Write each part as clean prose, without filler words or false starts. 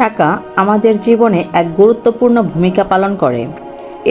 টাকা আমাদের জীবনে এক গুরুত্বপূর্ণ ভূমিকা পালন করে।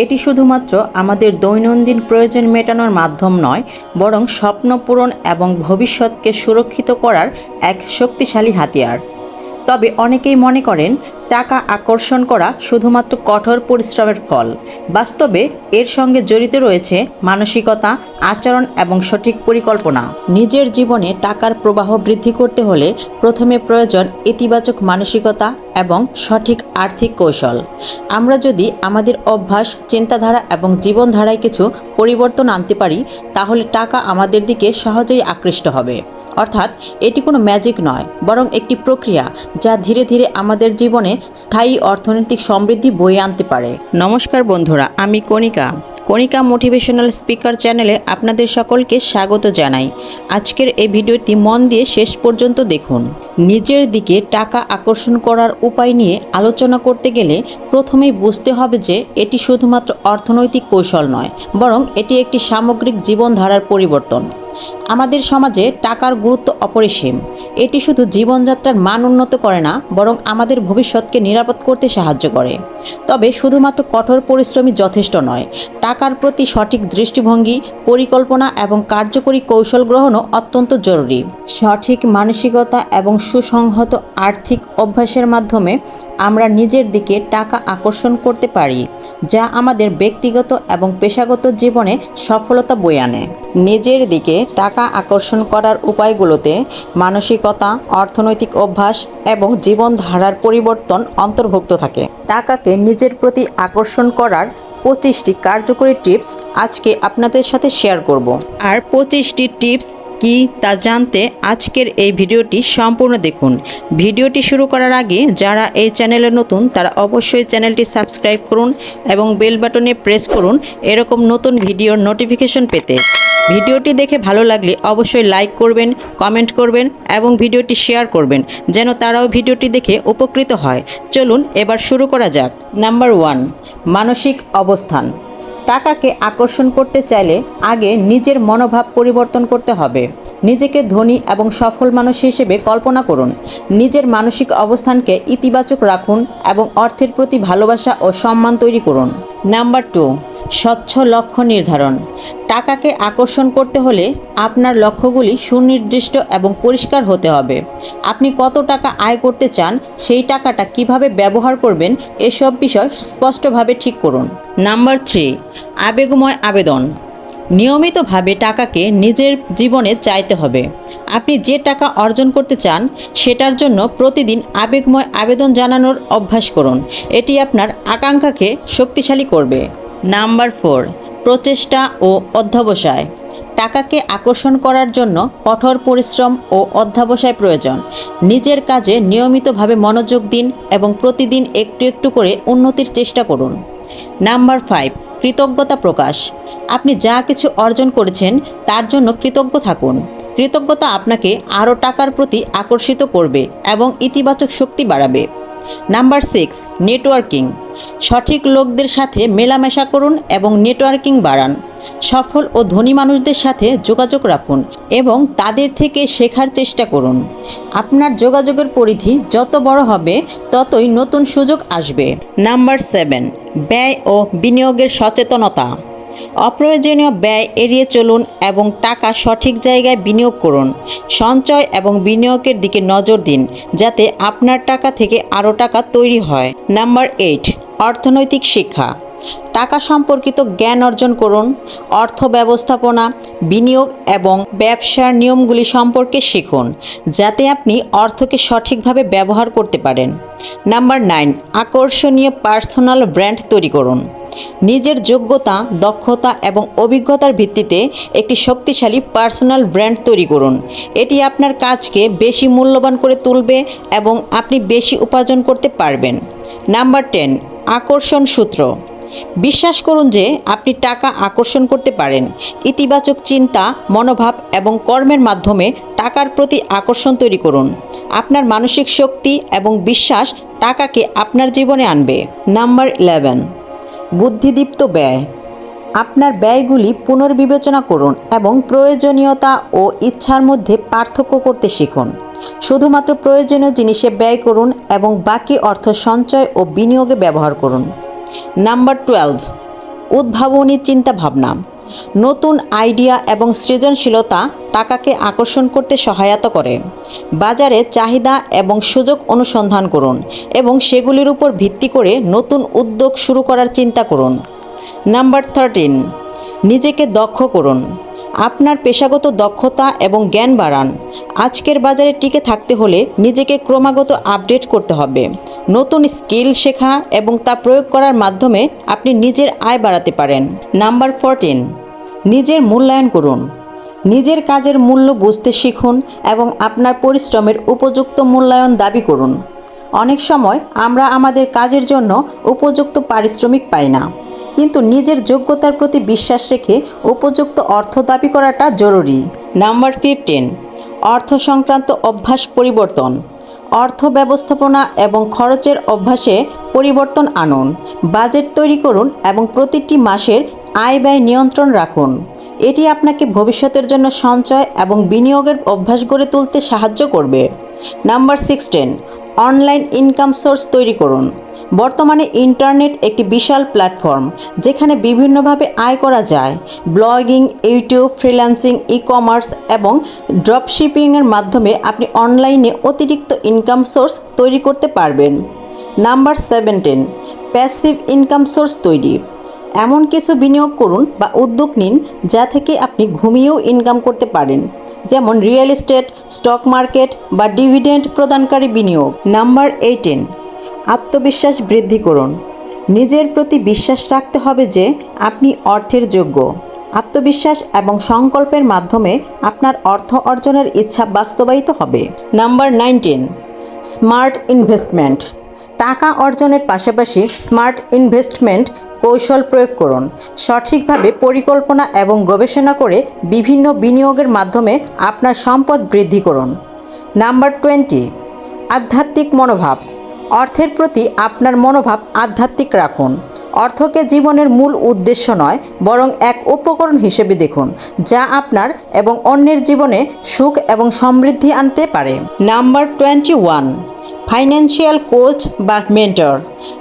এটি শুধুমাত্র আমাদের দৈনন্দিন প্রয়োজন মেটানোর মাধ্যম নয়, বরং স্বপ্ন পূরণ এবং ভবিষ্যৎকে সুরক্ষিত করার এক শক্তিশালী হাতিয়ার। তবে অনেকেই মনে করেন টাকা আকর্ষণ করা শুধুমাত্র কঠোর পরিশ্রমের ফল। বাস্তবে এর সঙ্গে জড়িত রয়েছে মানসিকতা, আচরণ এবং সঠিক পরিকল্পনা। নিজের জীবনে টাকার প্রবাহ বৃদ্ধি করতে হলে প্রথমে প্রয়োজন ইতিবাচক মানসিকতা এবং সঠিক আর্থিক কৌশল। আমরা যদি আমাদের অভ্যাস, চিন্তাধারা এবং জীবনধারায় কিছু পরিবর্তন আনতে পারি, তাহলে টাকা আমাদের দিকে সহজেই আকৃষ্ট হবে। অর্থাৎ এটি কোনো ম্যাজিক নয়, বরং একটি প্রক্রিয়া যা ধীরে ধীরে আমাদের জীবনে স্থায়ী অর্থনৈতিক সমৃদ্ধি বয়ে আনতে পারে। নমস্কার বন্ধুরা, আমি কণিকা মোটিভেশনাল স্পিকার চ্যানেলে আপনাদের সকলকে স্বাগত জানাই। আজকের এই ভিডিওটি মন দিয়ে শেষ পর্যন্ত দেখুন। নিজের দিকে টাকা আকর্ষণ করার উপায় নিয়ে আলোচনা করতে গেলে প্রথমেই বুঝতে হবে যে এটি শুধুমাত্র অর্থনৈতিক কৌশল নয়, বরং এটি একটি সামগ্রিক জীবনধারার পরিবর্তন। আমাদের সমাজে টাকার গুরুত্ব অপরিসীম। এটি শুধু জীবনযাত্রার মান উন্নত করে না, বরং আমাদের ভবিষ্যৎকে নিরাপদ করতে সাহায্য করে। তবে শুধুমাত্র কঠোর পরিশ্রমই যথেষ্ট নয়, টাকার প্রতি সঠিক দৃষ্টিভঙ্গি, পরিকল্পনা এবং কার্যকরী কৌশল গ্রহণও অত্যন্ত জরুরি। সঠিক মানসিকতা এবং সুসংহত আর্থিক অভ্যাসের মাধ্যমে আমরা নিজের দিকে টাকা আকর্ষণ করতে পারি, যা আমাদের ব্যক্তিগত এবং পেশাগত জীবনে সফলতা বয়ে আনে। নিজের দিকে টাকা আকর্ষণ করার উপায়গুলোতে মানসিকতা, অর্থনৈতিক অভ্যাস এবং জীবনধারার পরিবর্তন অন্তর্ভুক্ত থাকে। টাকাকে নিজের প্রতি আকর্ষণ করার 25টি কার্যকরী টিপস আজকে আপনাদের সাথে শেয়ার করব। আর 25টি টিপস কি তা জানতে আজকের এই ভিডিওটি সম্পূর্ণ দেখুন। ভিডিওটি শুরু করার আগে যারা এই চ্যানেলে নতুন, তারা অবশ্যই চ্যানেলটি সাবস্ক্রাইব করুন এবং বেল বাটনে প্রেস করুন এরকম নতুন ভিডিওর নোটিফিকেশন পেতে। ভিডিওটি দেখে ভালো লাগলে অবশ্যই লাইক করবেন, কমেন্ট করবেন এবং ভিডিওটি শেয়ার করবেন, যেন তারাও ভিডিওটি দেখে উপকৃত হয়। চলুন এবার শুরু করা যাক। নাম্বার 1, মানসিক অবস্থান। টাকাকে আকর্ষণ করতে চাইলে আগে নিজের মনোভাব পরিবর্তন করতে হবে। নিজেকে ধনী এবং সফল মানুষ হিসেবে কল্পনা করুন। নিজের মানসিক অবস্থানকে ইতিবাচক রাখুন এবং অর্থের প্রতি ভালোবাসা ও সম্মান তৈরি করুন। নাম্বার 2, স্বচ্ছ লক্ষ্য নির্ধারণ। টাকাকে আকর্ষণ করতে হলে আপনার লক্ষ্যগুলি সুনির্দিষ্ট এবং পরিষ্কার হতে হবে। আপনি কত টাকা আয় করতে চান, সেই টাকাটা কিভাবে ব্যবহার করবেন, এসব বিষয় স্পষ্টভাবে ঠিক করুন। নাম্বার 3, আবেগময় আবেদন। নিয়মিতভাবে টাকাকে নিজের জীবনে চাইতে হবে। আপনি যে টাকা অর্জন করতে চান সেটার জন্য প্রতিদিন আবেগময় আবেদন জানানোর অভ্যাস করুন। এটি আপনার আকাঙ্ক্ষাকে শক্তিশালী করবে। নাম্বার 4, প্রচেষ্টা ও অধ্যবসায়। টাকাকে আকর্ষণ করার জন্য কঠোর পরিশ্রম ও অধ্যবসায় প্রয়োজন। নিজের কাজে নিয়মিতভাবে মনোযোগ দিন এবং প্রতিদিন একটু একটু করে উন্নতির চেষ্টা করুন। নাম্বার 5, কৃতজ্ঞতা প্রকাশ। আপনি যা কিছু অর্জন করেছেন তার জন্য কৃতজ্ঞ থাকুন। কৃতজ্ঞতা আপনাকে আরও টাকার প্রতি আকর্ষিত করবে এবং ইতিবাচক শক্তি বাড়াবে। Number 6, networking. সঠিক লোকদের সাথে মেলামেশা করুন এবং নেটওয়ার্কিং বাড়ান। সফল ও ধনী মানুষদের সাথে যোগাযোগ রাখুন এবং তাদের থেকে শেখার চেষ্টা করুন। আপনার যোগাযোগের পরিধি যত বড় হবে, ততই নতুন সুযোগ আসবে। নাম্বার 7, ব্যয় ও বিনিয়োগের সচেতনতা। অপ্রয়োজনীয় ব্যয় এড়িয়ে চলুন এবং টাকা সঠিক জায়গায় বিনিয়োগ করুন। সঞ্চয় এবং বিনিয়োগের দিকে নজর দিন, যাতে আপনার টাকা থেকে আরও টাকা তৈরি হয়। নাম্বার 8, অর্থনৈতিক শিক্ষা। টাকা সম্পর্কিত জ্ঞান অর্জন করুন। অর্থ ব্যবস্থাপনা, বিনিয়োগ এবং ব্যবসার নিয়মগুলি সম্পর্কে শিখুন, যাতে আপনি অর্থকে সঠিকভাবে ব্যবহার করতে পারেন। নাম্বার 9, আকর্ষণীয় পার্সোনাল ব্র্যান্ড তৈরি করুন। নিজের যোগ্যতা, দক্ষতা এবং অভিজ্ঞতার ভিত্তিতে একটি শক্তিশালী পার্সোনাল ব্র্যান্ড তৈরি করুন। এটি আপনার কাজকে বেশি মূল্যবান করে তুলবে এবং আপনি বেশি উপার্জন করতে পারবেন। নাম্বার 10, আকর্ষণ সূত্র। বিশ্বাস করুন যে আপনি টাকা আকর্ষণ করতে পারেন। ইতিবাচক চিন্তা, মনোভাব এবং কর্মের মাধ্যমে টাকার প্রতি আকর্ষণ তৈরি করুন। আপনার মানসিক শক্তি এবং বিশ্বাস টাকাকে আপনার জীবনে আনবে। নাম্বার 11, বুদ্ধিদীপ্ত ব্যয়। আপনার ব্যয়গুলি পুনর্বিবেচনা করুন এবং প্রয়োজনীয়তা ও ইচ্ছার মধ্যে পার্থক্য করতে শিখুন। শুধুমাত্র প্রয়োজনীয় জিনিসে ব্যয় করুন এবং বাকি অর্থ সঞ্চয় ও বিনিয়োগে ব্যবহার করুন। নাম্বার 12, উদ্ভাবনী চিন্তাভাবনা। নতুন আইডিয়া এবং সৃজনশীলতা টাকাকে আকর্ষণ করতে সহায়তা করে। বাজারে চাহিদা এবং সুযোগ অনুসন্ধান করুন এবং সেগুলির উপর ভিত্তি করে নতুন উদ্যোগ শুরু করার চিন্তা করুন। নাম্বার 13, নিজেকে দক্ষ করুন। আপনার পেশাগত দক্ষতা এবং জ্ঞান বাড়ান। আজকের বাজারে টিকে থাকতে হলে নিজেকে ক্রমাগত আপডেট করতে হবে। নতুন স্কিল শেখা এবং তা প্রয়োগ করার মাধ্যমে আপনি নিজের আয় বাড়াতে পারেন। নাম্বার 14, নিজের মূল্যায়ন করুন। নিজের কাজের মূল্য বুঝতে শিখুন এবং আপনার পরিশ্রমের উপযুক্ত মূল্যায়ন দাবি করুন। অনেক সময় আমরা আমাদের কাজের জন্য উপযুক্ত পারিশ্রমিক পাই না, কিন্তু নিজের যোগ্যতার প্রতি বিশ্বাস রেখে উপযুক্ত অর্থ দাবি করাটা জরুরি। নাম্বার 15, অর্থ সংক্রান্ত অভ্যাস পরিবর্তন। অর্থ ব্যবস্থাপনা এবং খরচের অভ্যাসে পরিবর্তন আনুন। বাজেট তৈরি করুন এবং প্রতিটি মাসের আয় ব্যয় নিয়ন্ত্রণ রাখুন। এটি আপনাকে ভবিষ্যতের জন্য সঞ্চয় এবং বিনিয়োগের অভ্যাস গড়ে তুলতে সাহায্য করবে। নাম্বার 16, অনলাইন ইনকাম সোর্স তৈরি করুন। বর্তমানে ইন্টারনেট একটি বিশাল প্ল্যাটফর্ম যেখানে বিভিন্নভাবে আয় করা যায়। ব্লগিং, ইউটিউব, ফ্রিল্যান্সিং, ই-কমার্স এবং ড্রপশিপিংয়ের মাধ্যমে আপনি অনলাইনে অতিরিক্ত ইনকাম সোর্স তৈরি করতে পারবেন। নাম্বার 17, প্যাসিভ ইনকাম সোর্স তৈরি। এমন কিছু বিনিয়োগ করুন বা উদ্যোগ নিন যা থেকে আপনি ঘুমিয়েও ইনকাম করতে পারেন, যেমন রিয়েল এস্টেট, স্টক মার্কেট বা ডিভিডেন্ড প্রদানকারী বিনিয়োগ। নাম্বার 18, আত্মবিশ্বাস বৃদ্ধি করুন। নিজের প্রতি বিশ্বাস রাখতে হবে যে আপনি অর্থের যোগ্য। আত্মবিশ্বাস এবং সংকল্পের মাধ্যমে আপনার অর্থ অর্জনের ইচ্ছা বাস্তবায়িত হবে। Number 19, smart investment. টাকা অর্জনের পাশাপাশি স্মার্ট ইনভেস্টমেন্ট কৌশল প্রয়োগ করুন। সঠিকভাবে পরিকল্পনা এবং গবেষণা করে বিভিন্ন বিনিয়োগের মাধ্যমে আপনার সম্পদ বৃদ্ধি করুন। নাম্বার 20, আধ্যাত্মিক মনোভাব। অর্থের প্রতি আপনার মনোভাব আধ্যাত্মিক রাখুন। অর্থকে জীবনের মূল উদ্দেশ্য নয়, বরং এক উপকরণ হিসেবে দেখুন যা আপনার এবং অন্যের জীবনে সুখ এবং সমৃদ্ধি আনতে পারে। নাম্বার 21, ফাইন্যান্সিয়াল কোচ বা মেন্টর।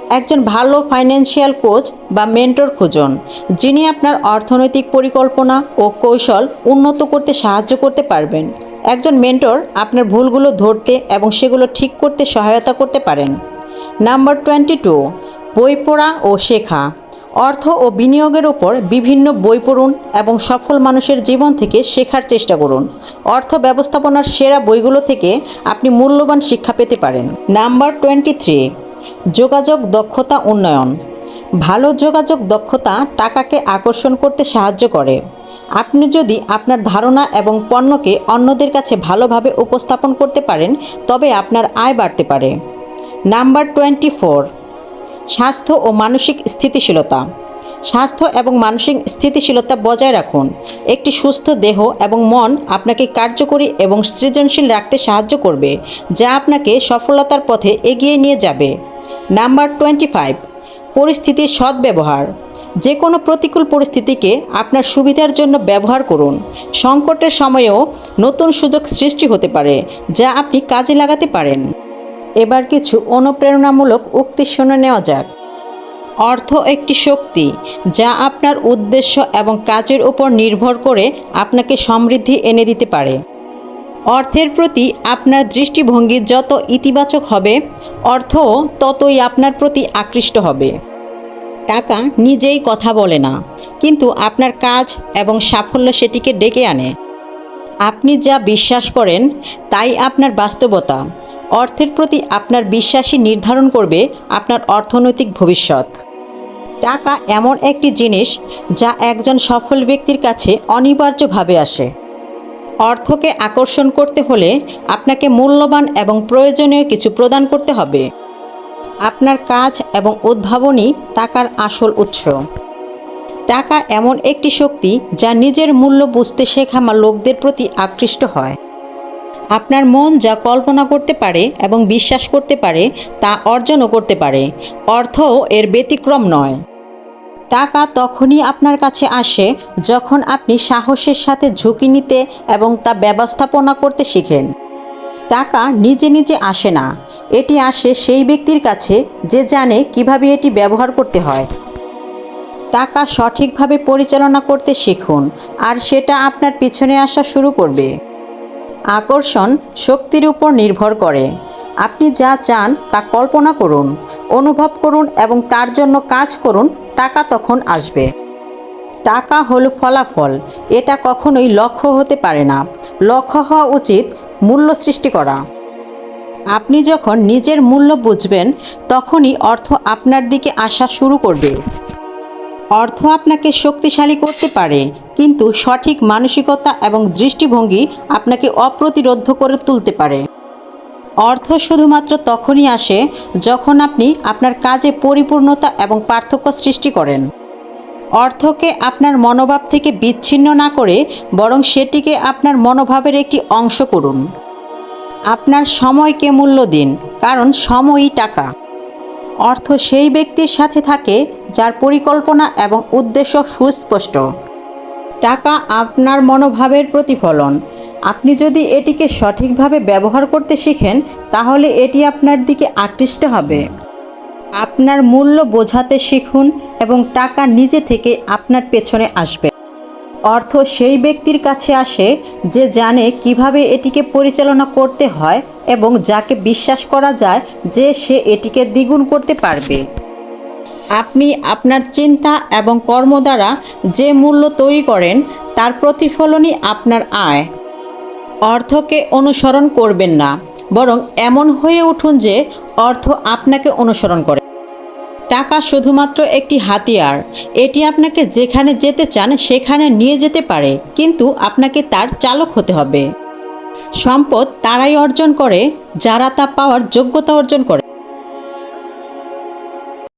একজন ভালো ফাইন্যান্সিয়াল কোচ বা মেন্টর খুঁজুন যিনি আপনার অর্থনৈতিক পরিকল্পনা ও কৌশল উন্নত করতে সাহায্য করতে পারবেন। একজন মেন্টর আপনার ভুলগুলো ধরতে এবং সেগুলো ঠিক করতে সহায়তা করতে পারেন। নাম্বার 22, বই পড়া ও শেখা। অর্থ ও বিনিয়োগের উপর বিভিন্ন বই পড়ুন এবং সফল মানুষের জীবন থেকে শেখার চেষ্টা করুন। অর্থ ব্যবস্থাপনার সেরা বইগুলো থেকে আপনি মূল্যবান শিক্ষা পেতে পারেন। নাম্বার 23, যোগাযোগ দক্ষতা উন্নয়ন। ভালো যোগাযোগ দক্ষতা টাকাকে আকর্ষণ করতে সাহায্য করে। আপনি যদি আপনার ধারণা এবং পণ্যকে অন্যদের কাছে ভালোভাবে উপস্থাপন করতে পারেন তবে আপনার আয় বাড়তে পারে। নাম্বার 24, স্বাস্থ্য ও মানসিক স্থিতিশীলতা। স্বাস্থ্য এবং মানসিক স্থিতিশীলতা বজায় রাখুন। একটি সুস্থ দেহ এবং মন আপনাকে কার্যকরী এবং সৃজনশীল রাখতে সাহায্য করবে, যা আপনাকে সফলতার পথে এগিয়ে নিয়ে যাবে। নাম্বার 25, পরিস্থিতির সদ্ব্যবহার। যে কোনো প্রতিকূল পরিস্থিতিকে আপনার সুবিধার জন্য ব্যবহার করুন। সংকটের সময়েও নতুন সুযোগ সৃষ্টি হতে পারে যা আপনি কাজে লাগাতে পারেন। এবার কিছু অনুপ্রেরণামূলক উক্তি শুনে নেওয়া যাক। অর্থ একটি শক্তি যা আপনার উদ্দেশ্য এবং কাজের উপর নির্ভর করে আপনাকে সমৃদ্ধি এনে দিতে পারে। অর্থের প্রতি আপনার দৃষ্টিভঙ্গি যত ইতিবাচক হবে, অর্থও ততই আপনার প্রতি আকৃষ্ট হবে। টাকা নিজেই কথা বলে না, কিন্তু আপনার কাজ এবং সাফল্য সেটিকে ডেকে আনে। আপনি যা বিশ্বাস করেন তাই আপনার বাস্তবতা। অর্থের প্রতি আপনার বিশ্বাসই নির্ধারণ করবে আপনার অর্থনৈতিক ভবিষ্যৎ। টাকা এমন একটি জিনিস যা একজন সফল ব্যক্তির কাছে অনিবার্যভাবে আসে। অর্থকে আকর্ষণ করতে হলে আপনাকে মূল্যবান এবং প্রয়োজনীয় কিছু প্রদান করতে হবে। আপনার কাজ এবং উদ্ভাবনই টাকার আসল উৎস। টাকা এমন একটি শক্তি যা নিজের মূল্য বুঝতে শেখা লোকদের প্রতি আকৃষ্ট হয়। আপনার মন যা কল্পনা করতে পারে এবং বিশ্বাস করতে পারে তা অর্জনও করতে পারে। অর্থও এর ব্যতিক্রম নয়। টাকা তখনই আপনার কাছে আসে যখন আপনি সাহসের সাথে ঝুঁকি নিতে এবং তা ব্যবস্থাপনা করতে শিখেন। টাকা নিজে নিজে আসে না, এটি আসে সেই ব্যক্তির কাছে যে জানে কিভাবে এটি ব্যবহার করতে হয়। টাকা সঠিকভাবে পরিচালনা করতে শিখুন, আর সেটা আপনার পিছনে আসা শুরু করবে। আকর্ষণ শক্তির উপর নির্ভর করে। আপনি যা চান তা কল্পনা করুন, অনুভব করুন এবং তার জন্য কাজ করুন, টাকা তখন আসবে। টাকা হলো ফলাফল, এটা কখনোই লক্ষ্য হতে পারে না। লক্ষ্য হওয়া উচিত মূল্য সৃষ্টি করা। আপনি যখন নিজের মূল্য বুঝবেন, তখনই অর্থ আপনার দিকে আসা শুরু করবে। অর্থ আপনাকে শক্তিশালী করতে পারে, কিন্তু সঠিক মানসিকতা এবং দৃষ্টিভঙ্গি আপনাকে অপ্রতিরোধ্য করে তুলতে পারে। অর্থ শুধুমাত্র তখনই আসে যখন আপনি আপনার কাজে পরিপূর্ণতা এবং পার্থক্য সৃষ্টি করেন। অর্থকে আপনার মনোভাব থেকে বিচ্ছিন্ন না করে বরং সেটিকে আপনার মনোভাবের একটি অংশ করুন। আপনার সময়কে মূল্য দিন, কারণ সময়ই টাকা। অর্থ সেই ব্যক্তির সাথে থাকে যার পরিকল্পনা এবং উদ্দেশ্য সুস্পষ্ট। টাকা আপনার মনোভাবের প্রতিফলন। আপনি যদি এটিকে সঠিকভাবে ব্যবহার করতে শিখেন, তাহলে এটি আপনার দিকে আকৃষ্ট হবে। আপনার মূল্য বোঝাতে শিখুন এবং টাকা নিজে থেকে আপনার পেছনে আসবে। অর্থ সেই ব্যক্তির কাছে আসে যে জানে কিভাবে এটিকে পরিচালনা করতে হয় এবং যাকে বিশ্বাস করা যায় যে সে এটিকে দ্বিগুণ করতে পারবে। আপনি আপনার চিন্তা এবং কর্ম দ্বারা যে মূল্য তৈরি করেন, তার প্রতিফলনই আপনার আয়। অর্থকে অনুসরণ করবেন না, বরং এমন হয়ে উঠুন যে অর্থ আপনাকে অনুসরণ করে। টাকা শুধুমাত্র একটি হাতিয়ার, এটি আপনাকে যেখানে যেতে চান সেখানে নিয়ে যেতে পারে, কিন্তু আপনাকে তার চালক হতে হবে। সম্পদ তারাই অর্জন করে যারা তা পাওয়ার যোগ্যতা অর্জন করে।